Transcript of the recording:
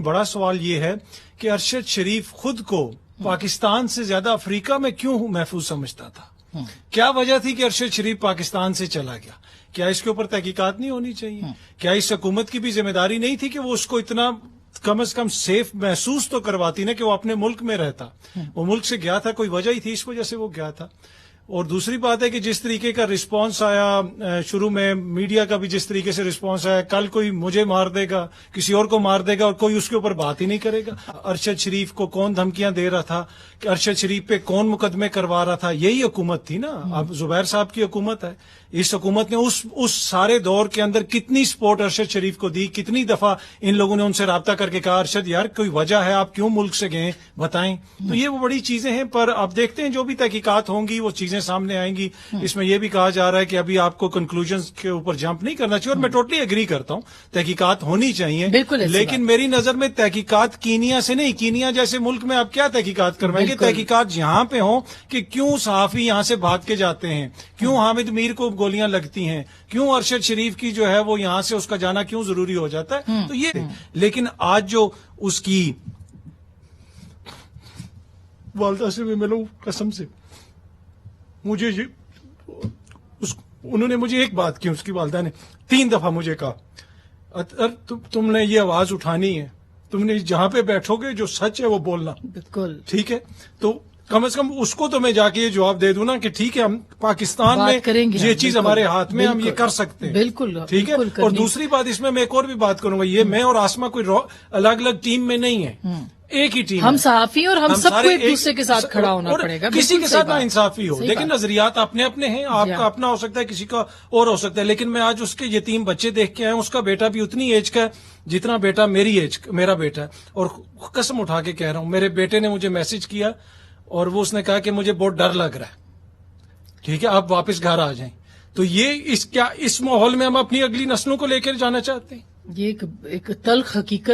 بڑا سوال یہ ہے کہ ارشد شریف خود کو پاکستان سے زیادہ افریقہ میں کیوں محفوظ سمجھتا تھا؟ کیا وجہ تھی کہ ارشد شریف پاکستان سے چلا گیا؟ کیا اس کے اوپر تحقیقات نہیں ہونی چاہیے؟ کیا اس حکومت کی بھی ذمہ داری نہیں تھی کہ وہ اس کو اتنا کم از کم سیف محسوس تو کرواتی نا کہ وہ اپنے ملک میں رہتا؟ وہ ملک سے گیا تھا، کوئی وجہ ہی تھی، اس وجہ سے وہ گیا تھا۔ اور دوسری بات ہے کہ جس طریقے کا رسپانس آیا شروع میں، میڈیا کا بھی جس طریقے سے رسپانس آیا، کل کوئی مجھے مار دے گا، کسی اور کو مار دے گا، اور کوئی اس کے اوپر بات ہی نہیں کرے گا۔ ارشد شریف کو کون دھمکیاں دے رہا تھا، کہ ارشد شریف پہ کون مقدمے کروا رہا تھا؟ یہی حکومت تھی نا۔ اب زبیر صاحب کی حکومت ہے، اس حکومت نے اس سارے دور کے اندر کتنی سپورٹ ارشد شریف کو دی، کتنی دفعہ ان لوگوں نے ان سے رابطہ کر کے کہا ارشد یار کوئی وجہ ہے، آپ کیوں ملک سے گئے بتائیں۔ تو یہ وہ بڑی چیزیں ہیں، پر اب دیکھتے ہیں جو بھی تحقیقات ہوں گی وہ چیزیں سامنے آئیں گی۔ اس میں یہ بھی کہا جا رہا ہے کہ ابھی آپ کو کنکلوژنز کے اوپر جمپ نہیں کرنا چاہیے، اور میں ٹوٹلی ایگری کرتا ہوں، تحقیقات ہونی چاہیے، لیکن میری نظر میں تحقیقات کینیا سے نہیں، کینیا جیسے ملک میں آپ کیا تحقیقات کروائیں گے؟ تحقیقات یہاں پہ ہوں کہ کیوں صحافی یہاں سے بھاگ کے جاتے ہیں، کیوں حامد میر کو گولیاں لگتی ہیں، کیوں ارشد شریف کی جو ہے وہ یہاں سے اس کا جانا کیوں ضروری ہو جاتا ہے۔ تو یہ لیکن آج جو اس کی والدہ سے بھی ملوں قسم سے، مجھے انہوں نے مجھے ایک بات کی، اس کی والدہ نے 3 دفعہ مجھے کہا تم نے یہ آواز اٹھانی ہے، تم نے جہاں پہ بیٹھو گے جو سچ ہے وہ بولنا، بالکل ٹھیک ہے؟ تو کم از کم اس کو تو میں جا کے یہ جواب دے دوں نا کہ ٹھیک ہے ہم پاکستان میں یہ چیز ہمارے ہاتھ میں، ہم یہ کر سکتے ہیں، بالکل ٹھیک ہے۔ اور دوسری بات اس میں ایک اور بھی بات کروں گا، یہ میں اور آسما کوئی الگ الگ ٹیم میں نہیں ہے، ایک ہی ٹیم، ہم صحافی اور ہم سب کو ایک دوسرے کے ساتھ کھڑا ہونا پڑے گا، کسی کے ساتھ نہ انصافی ہو، لیکن نظریات اپنے اپنے ہیں، آپ کا اپنا ہو سکتا ہے، کسی کا اور ہو سکتا ہے، لیکن میں آج اس کے یتیم بچے دیکھ کے آیا ہوں، اس کا بیٹا بھی اتنی ایج کا ہے جتنا بیٹا میرا بیٹا ہے، اور قسم اٹھا کے کہہ رہا ہوں، میرے بیٹے نے مجھے میسج کیا اور وہ اس نے کہا کہ مجھے بہت ڈر لگ رہا ہے، ٹھیک ہے آپ واپس گھر آ جائیں۔ تو یہ اس ماحول میں ہم اپنی اگلی نسلوں کو لے کر جانا چاہتے ہیں؟ یہ ایک تلخ حقیقت